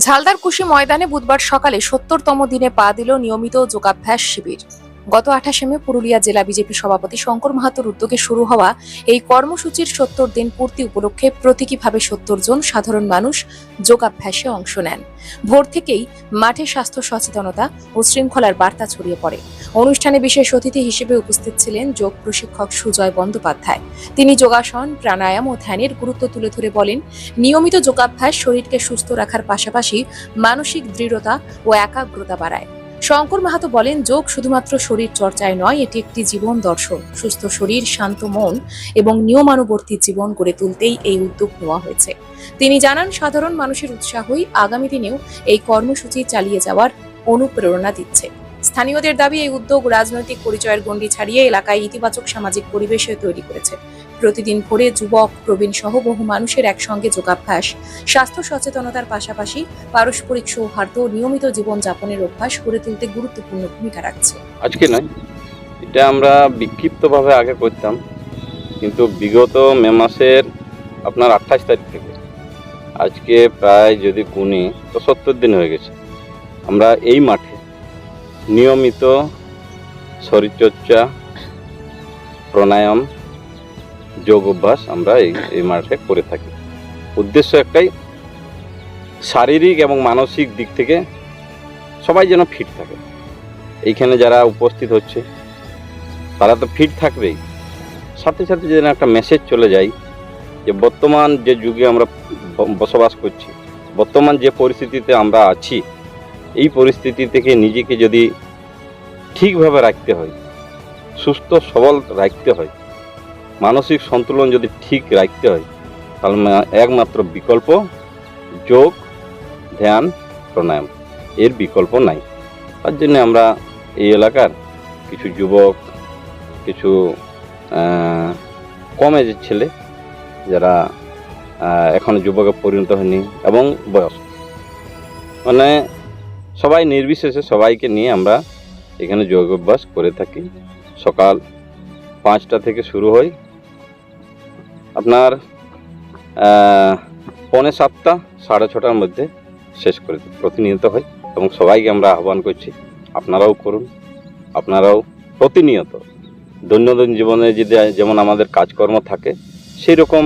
ঝালদার কুশি ময়দানে বুধবার সকালে ৭০তম দিনে পা দিল নিয়মিত যোগাভ্যাস শিবির। গত ২৮ মে পুরুলিয়া জেলা বিজেপি সভাপতি শঙ্কর মাহাতোর উদ্যোগে শুরু হওয়া এই কর্মসূচির ৭০ দিন পূর্তি উপলক্ষে প্রতীকীভাবে ৭০ জন সাধারণ মানুষ যোগাভ্যাসে অংশ নেন। ভোর থেকেই মাঠে স্বাস্থ্য সচেতনতা ও শৃঙ্খলার বার্তা ছড়িয়ে পড়ে। অনুষ্ঠানে বিশেষ অতিথি হিসেবে উপস্থিত ছিলেন যোগ প্রশিক্ষক সুজয় বন্দ্যোপাধ্যায়। তিনি যোগাসন, প্রাণায়াম ও ধ্যানের গুরুত্ব তুলে ধরে বলেন, নিয়মিত যোগাভ্যাস শরীরকে সুস্থ রাখার পাশাপাশি মানসিক দৃঢ়তা ও একাগ্রতা বাড়ায়। শঙ্কর মাহাতো বলেন, যোগ শুধুমাত্র শরীর চর্চায় নয়, এটি একটি জীবন দর্শন। সুস্থ শরীর, শান্ত মন এবং নিয়মানুবর্তী জীবন গড়ে তুলতেই এই উদ্যোগ নেওয়া হয়েছে। তিনি জানান, সাধারণ মানুষের উৎসাহই আগামী দিনেও এই কর্মসূচি চালিয়ে যাওয়ার অনুপ্রেরণা দিচ্ছে। স্থানীয়দের দাবি, এই উদ্যোগ রাজনৈতিক পরিচয়ের গণ্ডি ছাড়িয়ে এলাকায় ইতিবাচক সামাজিক পরিবেশে তৈরি করেছে। প্রতিদিন ভোরে যুবক, প্রবীণ সহ বহু মানুষের একসঙ্গে যোগাভ্যাস স্বাস্থ্য সচেতনতার পাশাপাশি পারস্পরিক সৌহার্দ্য ও নিয়মিত জীবনযাপনের অভ্যাস গড়ে তুলতে গুরুত্বপূর্ণ ভূমিকা রাখছে। আজকে নয়, এটা আমরা বিক্ষিপ্তভাবে আগে করতাম, কিন্তু বিগত মে মাসের আপনার 28 তারিখ থেকে আজকে প্রায় যদি গুনি তো ৭০ দিন হয়ে গেছে। আমরা এই মাঠে নিয়মিত শরীরচর্চা, প্রাণায়াম, যোগ অভ্যাস আমরা এই মাঠে করে থাকি। উদ্দেশ্য একটাই, শারীরিক এবং মানসিক দিক থেকে সবাই যেন ফিট থাকে। এইখানে যারা উপস্থিত হচ্ছে তারা তো ফিট থাকবেই, সাথে সাথে যেন একটা মেসেজ চলে যায় যে বর্তমান যে যুগে আমরা বসবাস করছি, বর্তমান যে পরিস্থিতিতে আমরা আছি, এই পরিস্থিতি থেকে নিজেকে যদি ঠিকভাবে রাখতে হয়, সুস্থ সবল রাখতে হয়, মানসিক সন্তুলন যদি ঠিক রাখতে হয়, তাহলে একমাত্র বিকল্প যোগ, ধ্যান, প্রাণায়াম, এর বিকল্প নাই। তার জন্য আমরা এই এলাকার কিছু যুবক, কিছু কম এজের ছেলে যারা এখনো যুবকে পরিণত হয়নি এবং বয়স্ক, মানে সবাই নির্বিশেষে সবাইকে নিয়ে আমরা এখানে যোগ অভ্যাস করে থাকি। সকাল 5টা থেকে শুরু হয়, আপনার 6:45, 6:30টার মধ্যে শেষ করে প্রতিনিয়ত হয় এবং সবাইকে আমরা আহ্বান করছি, আপনারাও করুন। আপনারাও প্রতিনিয়ত দৈনন্দিন জীবনে যদি যেমন আমাদের কাজকর্ম থাকে, সেই রকম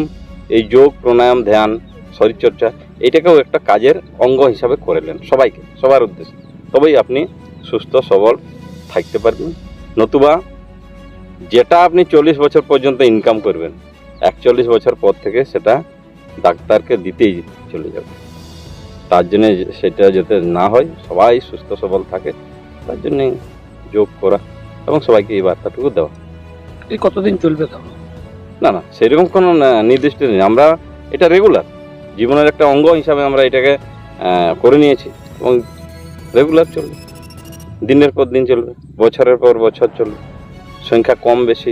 এই যোগ, প্রাণায়াম, ধ্যান, শরীরচর্চা এটাকেও একটা কাজের অঙ্গ হিসাবে করে নেন সবাইকে, সবার উদ্দেশ্যে। তবেই আপনি সুস্থ সবল থাকতে পারবেন। নতুবা যেটা আপনি 40 বছর পর্যন্ত ইনকাম করবেন, 41 বছর পর থেকে সেটা ডাক্তারকে দিতেই চলে যাবে। তার জন্য সেটা যাতে না হয়, সবাই সুস্থ সবল থাকে, তার জন্যে যোগ করা এবং সবাইকে এই বার্তাটুকু দেওয়া। এই কতদিন চলবে? না না, সেরকম কোনো নির্দিষ্ট নেই। আমরা এটা রেগুলার জীবনের একটা অঙ্গ হিসাবে আমরা এটাকে করে নিয়েছি এবং রেগুলার চলবে, দিনের পর দিন চলবে, বছরের পর বছর চলবে। সংখ্যা কম বেশি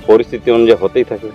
পরিস্থিতি অনুযায়ী হতেই থাকবে।